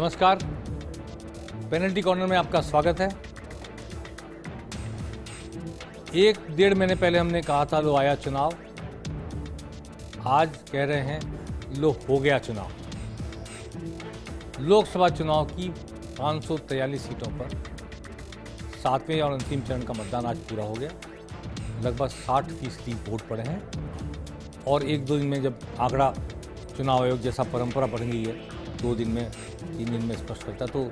नमस्कार, penalty corner में आपका स्वागत है। 1-1.5 महीने पहले हमने कहा था लो आया चुनाव, आज कह रहे हैं लो हो गया चुनाव। लोकसभा चुनाव की 543 सीटों पर 7वें और अंतिम चरण का मतदान आज पूरा हो गया। लगभग 60% वोट पड़े हैं और 1-2 दिन में जब आंकड़ा चुनाव आयोग जैसा परंपरा बन गई है 2 दिन में 3 दिन में स्पष्ट करता, तो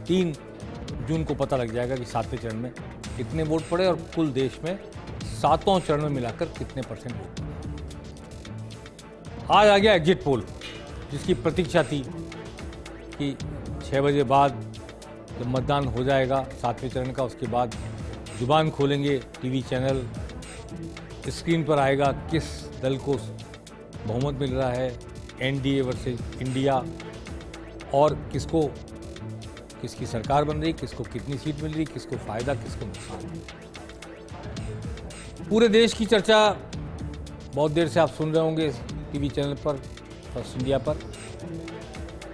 3 जून को पता लग जाएगा कि 7वें चरण में कितने वोट पड़े और कुल देश में 7 चरण में मिलाकर कितने परसेंट वोट पड़े। आज आ गया एग्जिट पोल, जिसकी प्रतीक्षा थी कि 6 बजे बाद जब मतदान हो जाएगा 7वें चरण का, उसके बाद जुबान खोलेंगे टीवी चैनल, स्क्रीन पर आएगा किस दल को बहुमत मिल रहा है, एनडीए वर्सेस इंडिया, और किसकी सरकार बन रही, किसको कितनी सीट मिल रही, किसको फायदा किसको नुकसान। पूरे देश की चर्चा बहुत देर से आप सुन रहे होंगे टीवी चैनल पर, फर्स्ट इंडिया पर,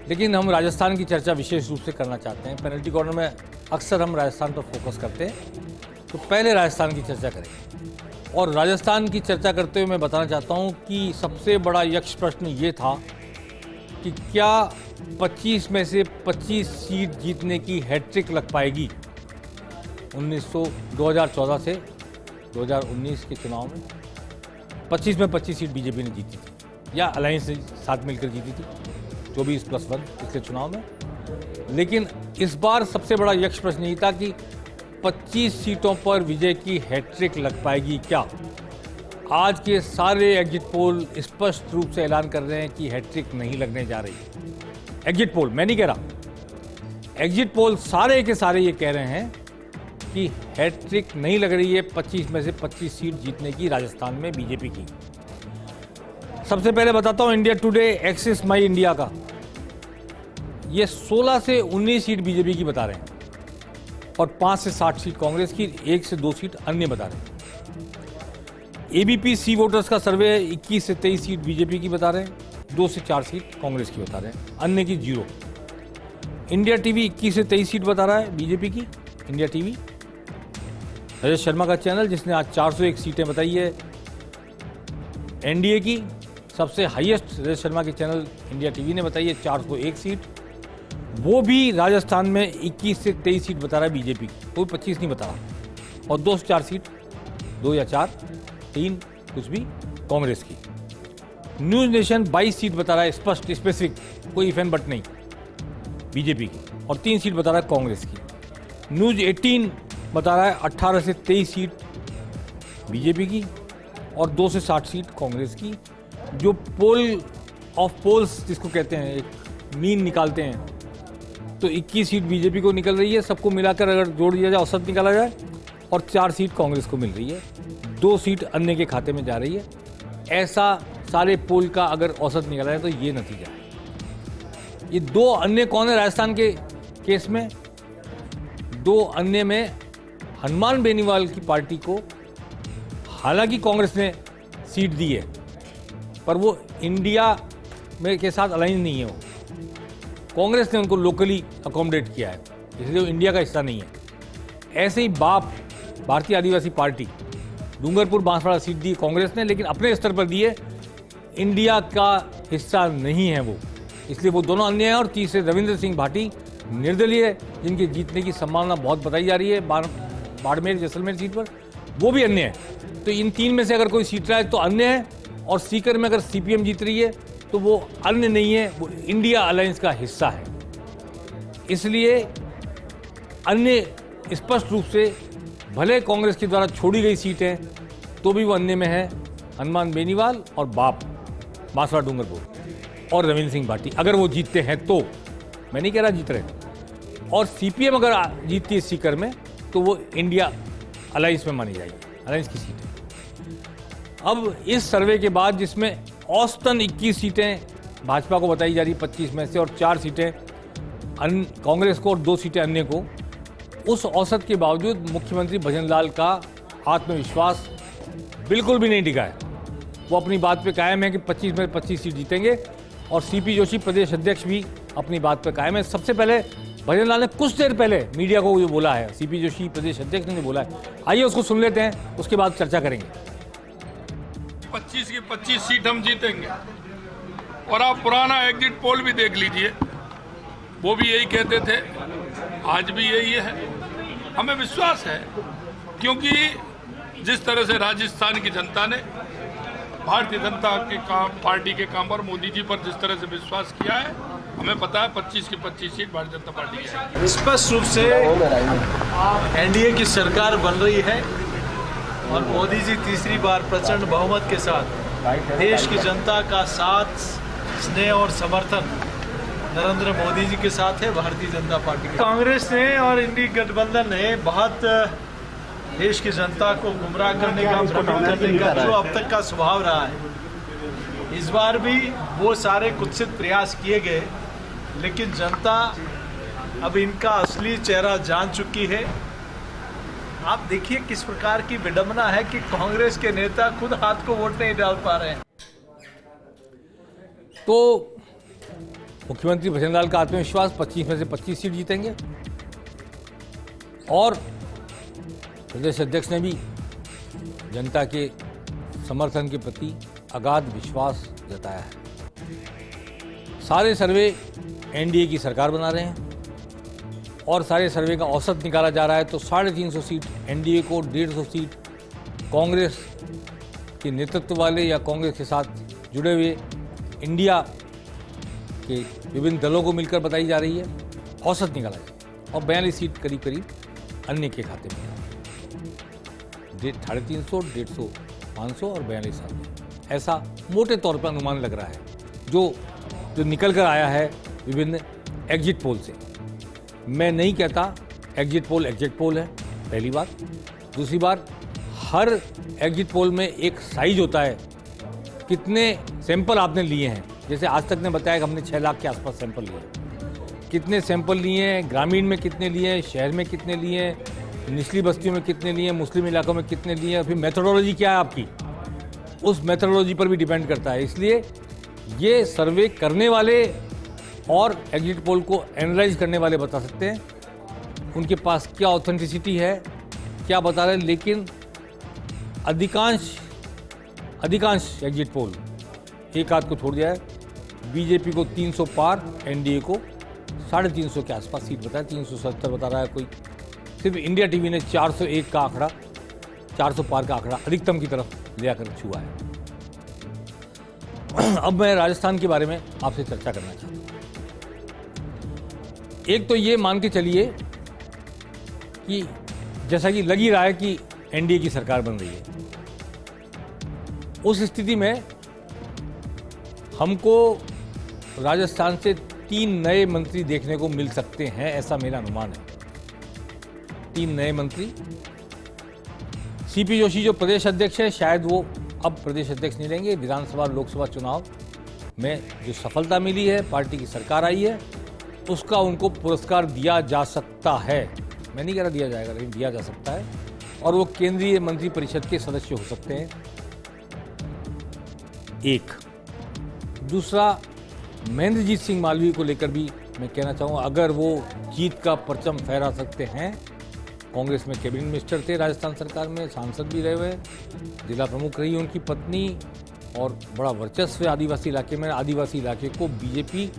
लेकिन हम राजस्थान की चर्चा विशेष रूप से करना चाहते हैं। पेनल्टी कॉर्नर में अक्सर हम राजस्थान पर फोकस करते हैं, तो पहले राजस्थान की चर्चा करेंगे। और राजस्थान की चर्चा करते हुए मैं बताना चाहता हूं कि सबसे बड़ा यक्ष प्रश्न ये था कि क्या 25 में से 25 सीट जीतने की हैट्रिक लग पाएगी। 2014 से 2019 के चुनाव में 25 में 25 सीट बीजेपी ने जीती थी, या अलायंस से साथ मिलकर जीती थी 24+1 पिछले चुनाव में। लेकिन इस बार सबसे बड़ा यक्ष प्रश्न यही था कि 25 सीटों पर विजय की हैट्रिक लग पाएगी क्या। आज के सारे एग्जिट पोल स्पष्ट रूप से ऐलान कर रहे हैं कि हैट्रिक नहीं लगने जा रही। एग्जिट पोल, मैं नहीं कह रहा, एग्जिट पोल सारे के सारे ये कह रहे हैं कि हैट्रिक नहीं लग रही है 25 में से 25 सीट जीतने की राजस्थान में बीजेपी की। सबसे पहले बताता हूं इंडिया टुडे एक्सिस माई इंडिया का, ये 16 से 19 सीट बीजेपी की बता रहे हैं और 5 से 60 सीट कांग्रेस की, 1 से 2 सीट अन्य बता रहे हैं। एबीपी सी वोटर्स का सर्वे 21 से 23 सीट बीजेपी की बता रहे हैं, 2 से 4 सीट कांग्रेस की बता रहे हैं, अन्य की 0। इंडिया टीवी 21 से 23 सीट बता रहा है बीजेपी की। इंडिया टीवी रजत शर्मा का चैनल, जिसने आज 401 सीटें बताई है एनडीए की। सबसे हाईएस्ट रजत शर्मा के चैनल इंडिया टीवी ने बताई है 401 सीट, वो भी राजस्थान में 21 से 23 सीट बता रहा है बीजेपी की, कोई 25 नहीं बता रहा, और 2 से 4 सीट, 2 या 4, 3 कुछ भी कांग्रेस की। न्यूज नेशन 22 सीट बता रहा है स्पष्ट स्पेसिफिक, कोई इफ एंड बट नहीं, बीजेपी की, और 3 सीट बता रहा है कांग्रेस की। न्यूज 18 बता रहा है 18 से 23 सीट बीजेपी की और 2 से 60 सीट कांग्रेस की। जो पोल ऑफ पोल्स जिसको कहते हैं, एक मीन निकालते हैं, तो 21 सीट बीजेपी को निकल रही है, सबको मिलाकर अगर जोड़ दिया जाए, औसत निकाला जाए, और 4 सीट कांग्रेस को मिल रही है, 2 सीट अन्य के खाते में जा रही है। ऐसा सारे पोल का अगर औसत निकाला जाए तो ये नतीजा है। ये 2 अन्य कौन है राजस्थान के केस में? 2 अन्य में हनुमान बेनीवाल की पार्टी को हालांकि कांग्रेस ने सीट दी है, पर वो इंडिया में के साथ अलाइन नहीं है, वो कांग्रेस ने उनको लोकली अकोमोडेट किया है, इसलिए वो इंडिया का हिस्सा नहीं है। ऐसे ही बाप भारतीय आदिवासी पार्टी डूंगरपुर बांसवाड़ा सीट दी कांग्रेस ने, लेकिन अपने स्तर पर दी है, इंडिया का हिस्सा नहीं है वो, इसलिए वो दोनों अन्य हैं। और तीसरे रविंद्र सिंह भाटी निर्दलीय, जिनके जीतने की संभावना बहुत बताई जा रही है बाड़मेर जैसलमेर सीट पर, वो भी अन्य है। तो इन 3 में से अगर कोई सीट रहा है तो अन्य है, और सीकर में अगर सीपीएम जीत रही है तो वो अन्य नहीं है, वो इंडिया अलायंस का हिस्सा है। इसलिए अन्य स्पष्ट रूप से, भले कांग्रेस के द्वारा छोड़ी गई सीटें, तो भी वो अन्य में है हनुमान बेनीवाल और बाप बांसवाड़ा डूंगरपुर और रविंद्र सिंह भाटी, अगर वो जीतते हैं तो। मैं नहीं कह रहा जीत रहे। और सीपीएम अगर जीतती है सीकर में तो वो इंडिया अलायंस में मानी जाएगी, अलायंस की सीट है। अब इस सर्वे के बाद, जिसमें औसतन 21 सीटें भाजपा को बताई जा रही 25 में से, और 4 सीटें कांग्रेस को और 2 सीटें अन्य को, उस औसत के बावजूद मुख्यमंत्री भजनलाल का आत्मविश्वास बिल्कुल भी नहीं डिगा है। वो अपनी बात पे कायम है कि 25 में 25 सीट जीतेंगे, और सीपी जोशी प्रदेश अध्यक्ष भी अपनी बात पर कायम है। सबसे पहले भजन लाल ने कुछ देर पहले मीडिया को जो बोला है, सीपी जोशी प्रदेश अध्यक्ष ने जो बोला है, आइए उसको सुन लेते हैं, उसके बाद चर्चा करेंगे। 25 की 25 सीट हम जीतेंगे। और आप पुराना एग्जिट पोल भी देख लीजिए, वो भी यही कहते थे, आज भी यही है। हमें विश्वास है, क्योंकि जिस तरह से राजस्थान की जनता ने भारतीय जनता के पार्टी के काम पर, मोदी जी पर जिस तरह से विश्वास किया है, हमें पता है 25 की 25 सीट भारतीय जनता पार्टी की है। स्पष्ट रूप से एनडीए की सरकार बन रही है और मोदी जी तीसरी बार प्रचंड बहुमत के साथ देश की जनता का साथ, स्नेह और समर्थन नरेंद्र मोदी जी के साथ है, भारतीय जनता पार्टी के। कांग्रेस ने और इंडी गठबंधन ने बहुत देश की जनता को गुमराह करने का, भ्रमित करने का जो अब तक का स्वभाव रहा है, इस बार भी वो सारे कुत्सित प्रयास किए गए, लेकिन जनता अब इनका असली चेहरा जान चुकी है। आप देखिए किस प्रकार की विडंबना है कि कांग्रेस के नेता खुद हाथ को वोट नहीं डाल पा रहे हैं। तो मुख्यमंत्री भजन लाल का आत्मविश्वास 25 में से 25 सीट जीतेंगे और प्रदेश अध्यक्ष ने भी जनता के समर्थन के प्रति अगाध विश्वास जताया है। सारे सर्वे एनडीए की सरकार बना रहे हैं और सारे सर्वे का औसत निकाला जा रहा है, तो 350 सीट एनडीए को, 150 सीट कांग्रेस के नेतृत्व वाले या कांग्रेस के साथ जुड़े हुए इंडिया के विभिन्न दलों को मिलकर बताई जा रही है। औसत निकाला जाए और 42 सीट करीब करीब अन्य के खाते में, 350, 150, 500 और 42 साल, ऐसा मोटे तौर पर अनुमान लग रहा है जो निकल कर आया है विभिन्न एग्जिट पोल से। मैं नहीं कहता एग्जिट पोल है, पहली बात। दूसरी बात, हर एग्जिट पोल में एक साइज होता है, कितने सैंपल आपने लिए हैं। जैसे आज तक ने बताया कि हमने 6 लाख के आसपास सैंपल लिए, कितने सैंपल लिए हैं, ग्रामीण में कितने लिए हैं, शहर में कितने लिए हैं, निचली बस्तियों में कितने लिए हैं, मुस्लिम इलाकों में कितने लिए हैं, फिर मेथोडोलॉजी क्या है आपकी, उस मेथोडोलॉजी पर भी डिपेंड करता है। इसलिए ये सर्वे करने वाले और एग्जिट पोल को एनालाइज करने वाले बता सकते हैं उनके पास क्या ऑथेंटिसिटी है, क्या बता रहे हैं। लेकिन अधिकांश एग्जिट पोल, एक आध को छोड़ दिया है, बीजेपी को 300 पार, एनडीए को 350 के आसपास सीट बताया, 370 बता रहा है कोई। सिर्फ इंडिया टीवी ने 401 का आंकड़ा, 400 पार का आंकड़ा अधिकतम की तरफ ले आकर छुआ है। अब मैं राजस्थान के बारे में आपसे चर्चा करना चाहता हूँ। एक तो ये मान के चलिए कि जैसा कि लग ही रहा है कि एनडीए की सरकार बन रही है, उस स्थिति में हमको राजस्थान से 3 नए मंत्री देखने को मिल सकते हैं, ऐसा मेरा अनुमान है। 3 नए मंत्री। सीपी जोशी जो प्रदेश अध्यक्ष है, शायद वो अब प्रदेश अध्यक्ष नहीं रहेंगे। विधानसभा लोकसभा चुनाव में जो सफलता मिली है, पार्टी की सरकार आई है, उसका उनको पुरस्कार दिया जा सकता है। मैं नहीं कह रहा दिया जाएगा, लेकिन दिया जा सकता है और वो केंद्रीय मंत्री परिषद के सदस्य हो सकते हैं। एक दूसरा, महेंद्रजीत सिंह मालवीय को लेकर भी मैं कहना चाहूँगा, अगर वो जीत का परचम फहरा सकते हैं। कांग्रेस में कैबिनेट मिनिस्टर थे राजस्थान सरकार में, सांसद भी रहे हुए, जिला प्रमुख रही उनकी पत्नी और बड़ा वर्चस्व आदिवासी इलाके में। आदिवासी इलाके को बीजेपी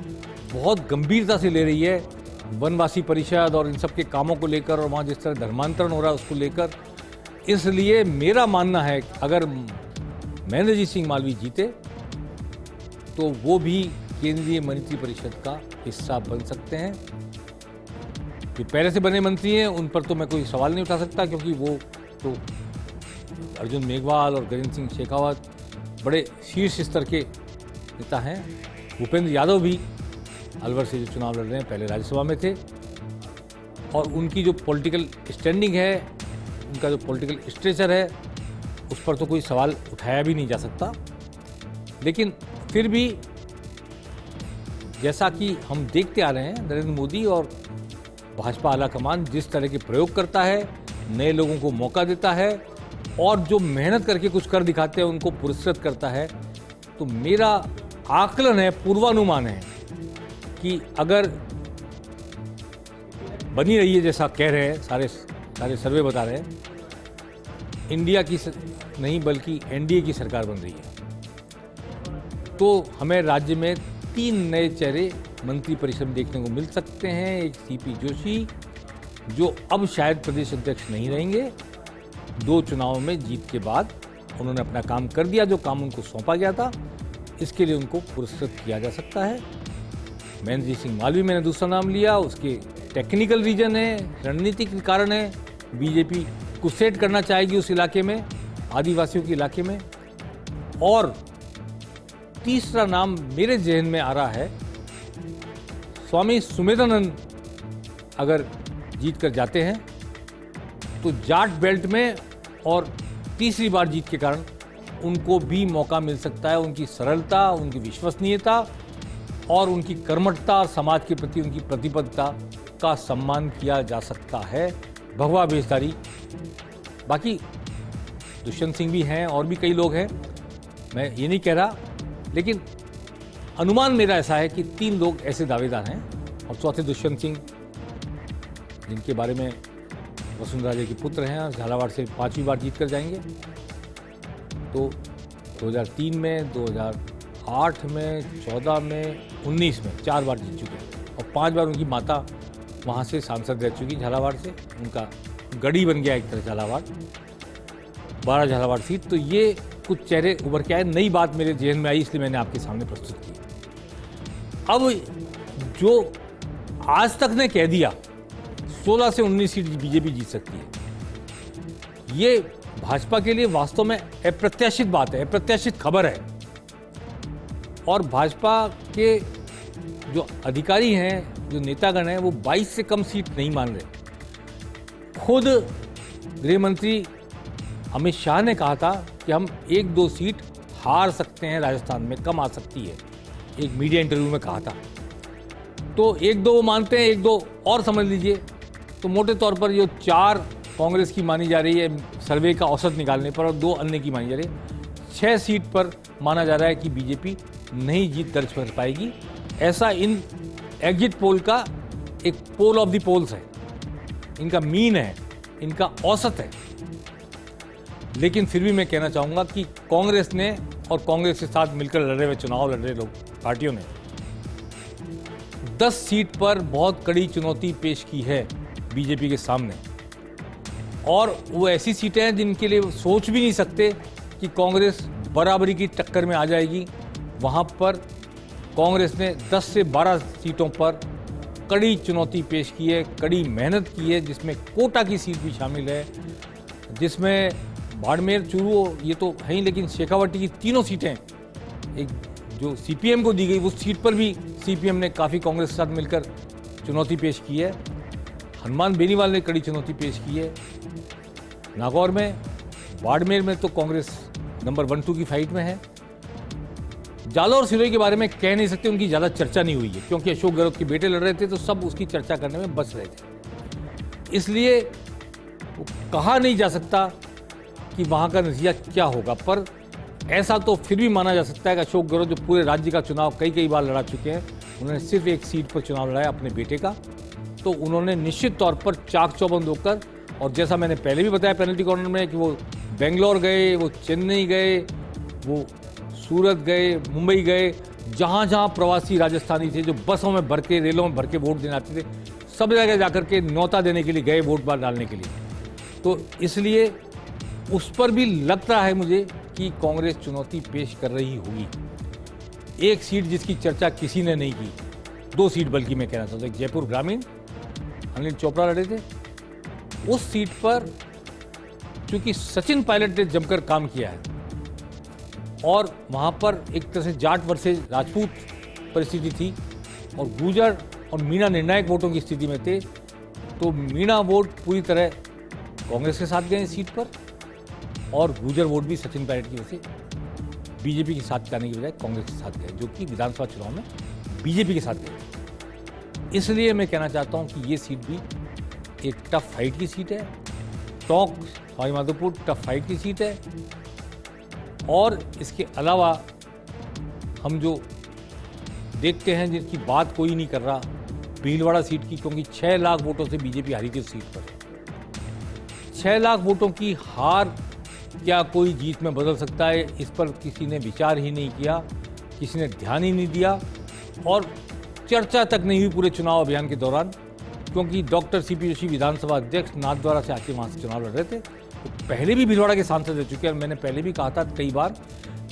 बहुत गंभीरता से ले रही है, वनवासी परिषद और इन सब के कामों को लेकर, और वहाँ जिस तरह धर्मांतरण हो रहा है उसको लेकर। इसलिए मेरा मानना है कि अगर महेंद्रजीत सिंह मालवीय जीते तो वो भी केंद्रीय मंत्री परिषद का हिस्सा बन सकते हैं। जो पहले से बने मंत्री हैं उन पर तो मैं कोई सवाल नहीं उठा सकता, क्योंकि वो तो अर्जुन मेघवाल और गजेंद्र सिंह शेखावत बड़े शीर्ष स्तर के नेता हैं। भूपेंद्र यादव भी अलवर से जो चुनाव लड़ रहे हैं, पहले राज्यसभा में थे, और उनकी जो पॉलिटिकल स्टैंडिंग है, उनका जो पॉलिटिकल स्ट्रेचर है, उस पर तो कोई सवाल उठाया भी नहीं जा सकता। लेकिन फिर भी जैसा कि हम देखते आ रहे हैं, नरेंद्र मोदी और भाजपा आलाकमान जिस तरह के प्रयोग करता है, नए लोगों को मौका देता है और जो मेहनत करके कुछ कर दिखाते हैं उनको पुरस्कृत करता है, तो मेरा आकलन है, पूर्वानुमान है कि अगर बनी रही है जैसा कह रहे हैं, सारे सर्वे बता रहे हैं, इंडिया की नहीं बल्कि एनडीए की सरकार बन रही है, तो हमें राज्य में 3 नए चेहरे मंत्रिपरिषद में देखने को मिल सकते हैं। एक सीपी जोशी, जो अब शायद प्रदेश अध्यक्ष नहीं रहेंगे, 2 चुनावों में जीत के बाद उन्होंने अपना काम कर दिया, जो काम उनको सौंपा गया था, इसके लिए उनको पुरस्कृत किया जा सकता है। महेंद्र सिंह मालवीय मैंने दूसरा नाम लिया, उसके टेक्निकल रीजन है, रणनीतिक कारण है, बीजेपी को सेट करना चाहेगी उस इलाके में, आदिवासियों के इलाके में। और तीसरा नाम मेरे जहन में आ रहा है, स्वामी सुमेधानंद अगर जीत कर जाते हैं तो जाट बेल्ट में और तीसरी बार जीत के कारण उनको भी मौका मिल सकता है। उनकी सरलता, उनकी विश्वसनीयता और उनकी कर्मठता और समाज के प्रति उनकी प्रतिबद्धता का सम्मान किया जा सकता है। भगवा बेसदारी, बाकी दुष्यंत सिंह भी हैं और भी कई लोग हैं, मैं ये नहीं कह रहा, लेकिन अनुमान मेरा ऐसा है कि 3 लोग ऐसे दावेदार हैं और चौथे दुष्यंत सिंह, जिनके बारे में वसुंधरा जी के पुत्र हैं और झालावाड़ से 5वीं बार जीत कर जाएंगे। तो 2003 में, 2008 में, 14 में, 19 में 4 बार जीत चुके हैं और 5 बार उनकी माता वहाँ से सांसद रह चुकी झालावाड़ से, उनका गढ़ी बन गया एक तरह झालावाड़, 12 झालावाड़ सीट। तो ये कुछ चेहरे उभर के आए, नई बात मेरे जहन में आई, इसलिए मैंने आपके सामने प्रस्तुत की। अब जो आज तक ने कह दिया 16 से 19 सीट बीजेपी जीत सकती है, ये भाजपा के लिए वास्तव में अप्रत्याशित बात है, अप्रत्याशित खबर है। और भाजपा के जो अधिकारी हैं, जो नेतागण हैं, वो 22 से कम सीट नहीं मान रहे। खुद गृह मंत्री अमित शाह ने कहा था कि हम 1-2 सीट हार सकते हैं, राजस्थान में कम आ सकती है, एक मीडिया इंटरव्यू में कहा था। तो 1-2 वो मानते हैं, 1-2 और समझ लीजिए। तो मोटे तौर पर जो 4 कांग्रेस की मानी जा रही है सर्वे का औसत निकालने पर और 2 अन्य की मानी जा रही है, 6 सीट पर माना जा रहा है कि बीजेपी नहीं जीत दर्ज कर पाएगी। ऐसा इन एग्जिट पोल का एक पोल ऑफ द पोल्स है, इनका मीन है, इनका औसत है। लेकिन फिर भी मैं कहना चाहूँगा कि कांग्रेस ने और कांग्रेस के साथ मिलकर लड़ रहे लोग, पार्टियों ने 10 सीट पर बहुत कड़ी चुनौती पेश की है बीजेपी के सामने। और वो ऐसी सीटें हैं जिनके लिए सोच भी नहीं सकते कि कांग्रेस बराबरी की टक्कर में आ जाएगी। वहाँ पर कांग्रेस ने 10 से 12 सीटों पर कड़ी चुनौती पेश की है, कड़ी मेहनत की है, जिसमें कोटा की सीट भी शामिल है, जिसमें बाड़मेर, चूरू ये तो है ही, लेकिन शेखावाटी की तीनों सीटें, एक जो सीपीएम को दी गई उस सीट पर भी सीपीएम ने काफ़ी कांग्रेस के साथ मिलकर चुनौती पेश की है। हनुमान बेनीवाल ने कड़ी चुनौती पेश की है नागौर में। बाड़मेर में तो कांग्रेस नंबर 1-2 की फाइट में है। जालौर सिरोही के बारे में कह नहीं सकते, उनकी ज़्यादा चर्चा नहीं हुई है, क्योंकि अशोक गहलोत के बेटे लड़ रहे थे तो सब उसकी चर्चा करने में बस रहे थे, इसलिए कहा नहीं जा सकता कि वहाँ का नतीजा क्या होगा। पर ऐसा तो फिर भी माना जा सकता है कि अशोक गहलोत जो पूरे राज्य का चुनाव कई बार लड़ा चुके हैं, उन्होंने सिर्फ एक सीट पर चुनाव लड़ाया अपने बेटे का, तो उन्होंने निश्चित तौर पर चाक चौबंद होकर, और जैसा मैंने पहले भी बताया पेनल्टी कॉर्नर में कि वो बेंगलोर गए, वो चेन्नई गए, वो सूरत गए, मुंबई गए, जहाँ जहाँ प्रवासी राजस्थानी थे जो बसों में भर के, रेलों में भर के वोट देने आते थे, सब जगह जाकर के न्योता देने के लिए गए वोट बार डालने के लिए। तो इसलिए उस पर भी लगता है मुझे कि कांग्रेस चुनौती पेश कर रही होगी। एक सीट जिसकी चर्चा किसी ने नहीं की, 2 सीट बल्कि मैं कहना चाहता हूँ, एक जयपुर ग्रामीण, अनिल चोपड़ा लड़े थे, उस सीट पर चूंकि सचिन पायलट ने जमकर काम किया है और वहाँ पर एक तरह से जाट वर्सेस राजपूत परिस्थिति थी और गुर्जर और मीणा निर्णायक वोटों की स्थिति में थे, तो मीणा वोट पूरी तरह कांग्रेस के साथ गए इस सीट पर और गुर्जर वोट भी सचिन पायलट की वजह से बीजेपी के साथ जाने की बजाय कांग्रेस के साथ गए, जो कि विधानसभा चुनाव में बीजेपी के साथ गए। इसलिए मैं कहना चाहता हूं कि ये सीट भी एक टफ फाइट की सीट है। टोंक सवाईमाधोपुर टफ फाइट की सीट है और इसके अलावा हम जो देखते हैं जिनकी बात कोई नहीं कर रहा, भीलवाड़ा सीट की, क्योंकि 6 लाख वोटों से बीजेपी हारी थी उस सीट पर। 6 लाख वोटों की हार क्या कोई जीत में बदल सकता है, इस पर किसी ने विचार ही नहीं किया, किसी ने ध्यान ही नहीं दिया और चर्चा तक नहीं हुई पूरे चुनाव अभियान के दौरान, क्योंकि डॉक्टर सीपी जोशी विधानसभा अध्यक्ष नाथद्वारा से आके वहाँ से चुनाव लड़ रहे थे। तो पहले भी भीलवाड़ा के सांसद रह चुके हैं और मैंने पहले भी कहा था कई बार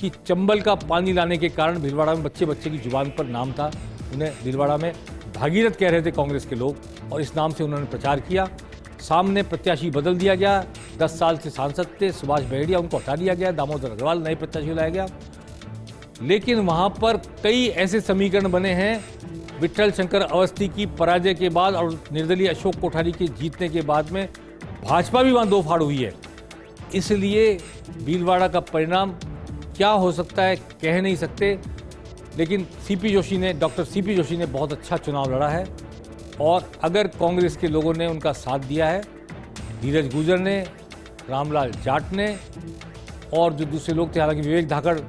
कि चंबल का पानी लाने के कारण भीलवाड़ा में बच्चे बच्चे की जुबान पर नाम था, उन्हें भीलवाड़ा में भागीरथ कह रहे थे कांग्रेस के लोग और इस नाम से उन्होंने प्रचार किया। सामने प्रत्याशी बदल दिया गया, 10 साल से सांसद थे सुभाष बहेड़िया, उनको हटा दिया गया, दामोदर अग्रवाल नए प्रत्याशी लाया गया। लेकिन वहाँ पर कई ऐसे समीकरण बने हैं, विट्ठल शंकर अवस्थी की पराजय के बाद और निर्दलीय अशोक कोठारी के जीतने के बाद में भाजपा भी वहाँ दो फाड़ हुई है। इसलिए भीलवाड़ा का परिणाम क्या हो सकता है कह नहीं सकते, लेकिन डॉक्टर सीपी जोशी ने बहुत अच्छा चुनाव लड़ा है और अगर कांग्रेस के लोगों ने उनका साथ दिया है, धीरज गुर्जर ने, रामलाल जाट ने और जो दूसरे लोग थे, हालांकि विवेक धाकड़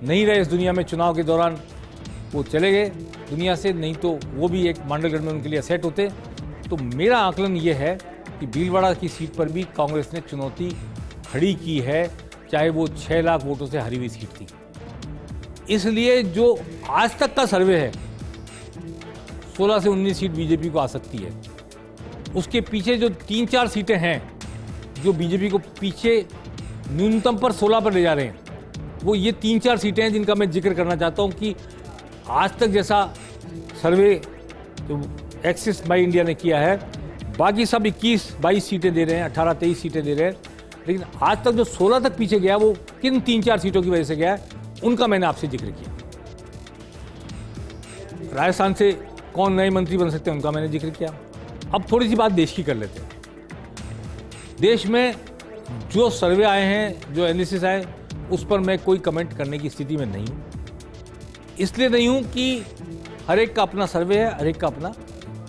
नहीं रहे इस दुनिया में चुनाव के दौरान, वो चले गए दुनिया से, नहीं तो वो भी एक मांडलगढ़ में उनके लिए असेट होते। तो मेरा आकलन ये है कि भीलवाड़ा की सीट पर भी कांग्रेस ने चुनौती खड़ी की है, चाहे वो 6 लाख वोटों से हारी हुई सीट थी। इसलिए जो आज तक का सर्वे है 16 से 19 सीट बीजेपी को आ सकती है, उसके पीछे जो 3-4 सीटें हैं जो बीजेपी को पीछे न्यूनतम पर 16 पर ले जा रहे हैं, वो ये 3-4 सीटें हैं जिनका मैं जिक्र करना चाहता हूं कि आज तक जैसा सर्वे जो एक्सिस बाई इंडिया ने किया है, बाकी सब 21-22 सीटें दे रहे हैं, 18-23 सीटें दे रहे हैं, लेकिन आज तक जो 16 तक पीछे गया वो किन 3-4 सीटों की वजह से गया है, उनका मैंने आपसे जिक्र किया। राजस्थान से कौन नए मंत्री बन सकते हैं उनका मैंने जिक्र किया। अब थोड़ी सी बात देश की कर लेते हैं। देश में जो सर्वे आए हैं, जो एनालिसिस आए, उस पर मैं कोई कमेंट करने की स्थिति में नहीं हूं। इसलिए नहीं हूं कि हर एक का अपना सर्वे है, हर एक का अपना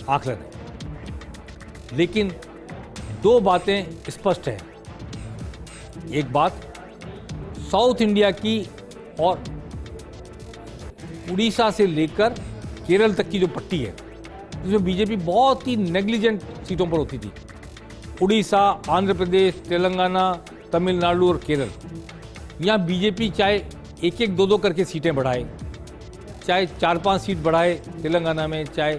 आकलन है, लेकिन 2 बातें स्पष्ट हैं। एक बात साउथ इंडिया की और उड़ीसा से लेकर केरल तक की जो पट्टी है, जिसमें बीजेपी बहुत ही नेग्लिजेंट सीटों पर होती थी, उड़ीसा, आंध्र प्रदेश, तेलंगाना, तमिलनाडु और केरल, यहाँ बीजेपी चाहे 1-1, 2-2 करके सीटें बढ़ाए, चाहे 4-5 सीट बढ़ाए तेलंगाना में, चाहे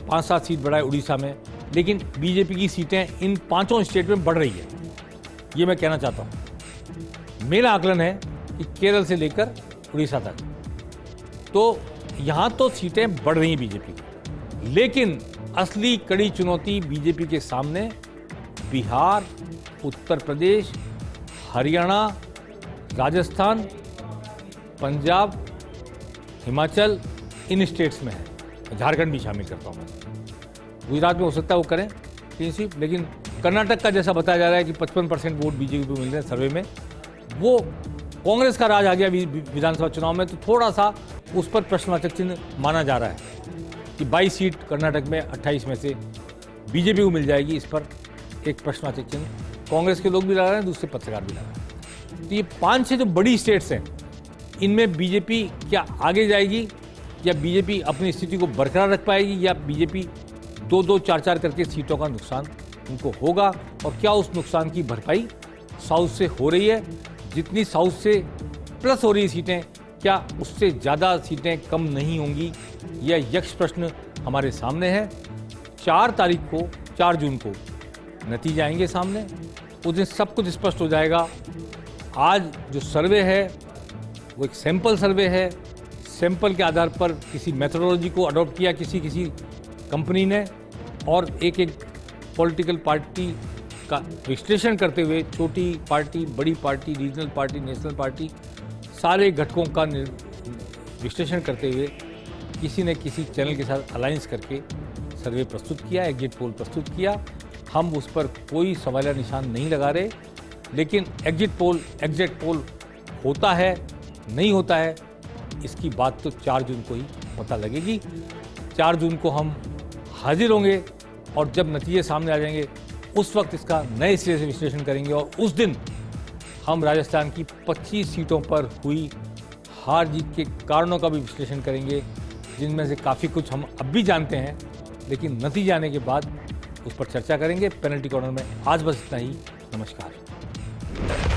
5-7 सीट बढ़ाए उड़ीसा में, लेकिन बीजेपी की सीटें इन 5 स्टेट में बढ़ रही है, ये मैं कहना चाहता हूँ। मेरा आकलन है कि केरल से लेकर उड़ीसा तक तो यहाँ तो सीटें बढ़ रही हैं बीजेपी की, लेकिन असली कड़ी चुनौती बीजेपी के सामने बिहार, उत्तर प्रदेश, हरियाणा, राजस्थान, पंजाब, हिमाचल, इन स्टेट्स में है। झारखंड भी शामिल करता हूँ मैं। गुजरात में हो सकता है वो करें 3 सीट, लेकिन कर्नाटक का जैसा बताया जा रहा है कि 55% वोट बीजेपी को मिल रहे हैं सर्वे में, वो कांग्रेस का राज आ गया विधानसभा चुनाव में, तो थोड़ा सा उस पर प्रश्नवाचक चिन्ह माना जा रहा है कि 22 सीट कर्नाटक में 28 में से बीजेपी को मिल जाएगी। इस पर एक प्रश्नवाचक चिन्ह कांग्रेस के लोग भी लगा रहे हैं, दूसरे पत्रकार भी लगा रहे हैं। तो ये 5-6 जो बड़ी स्टेट्स हैं, इनमें बीजेपी क्या आगे जाएगी या बीजेपी अपनी स्थिति को बरकरार रख पाएगी, या बीजेपी 2-2, 4-4 करके सीटों का नुकसान उनको होगा, और क्या उस नुकसान की भरपाई साउथ से हो रही है? जितनी साउथ से प्लस हो रही सीटें, क्या उससे ज़्यादा सीटें कम नहीं होंगी? यह यक्ष प्रश्न हमारे सामने है। 4 जून को नतीजे आएंगे सामने, उस दिन सब कुछ स्पष्ट हो जाएगा। आज जो सर्वे है वो एक सैंपल सर्वे है, सैंपल के आधार पर किसी मेथोडोलॉजी को अडॉप्ट किया किसी कंपनी ने, और एक पॉलिटिकल पार्टी का विश्लेषण करते हुए, छोटी पार्टी, बड़ी party, regional party, national party, सारे घटकों का विश्लेषण करते हुए किसी न किसी चैनल के साथ अलायंस करके सर्वे प्रस्तुत किया, एग्जिट पोल प्रस्तुत किया। हम उस पर कोई सवालिया निशान नहीं लगा रहे, लेकिन एग्जिट पोल होता है नहीं होता है, इसकी बात तो 4 जून को ही पता लगेगी। 4 जून को हम हाजिर होंगे और जब नतीजे सामने आ जाएंगे उस वक्त इसका नए सिरे से विश्लेषण करेंगे, और उस दिन हम राजस्थान की 25 सीटों पर हुई हार जीत के कारणों का भी विश्लेषण करेंगे। जिनमें से काफ़ी कुछ हम अब भी जानते हैं, लेकिन नतीजे आने के बाद उस पर चर्चा करेंगे पेनल्टी कॉर्नर में। आज बस इतना ही। नमस्कार।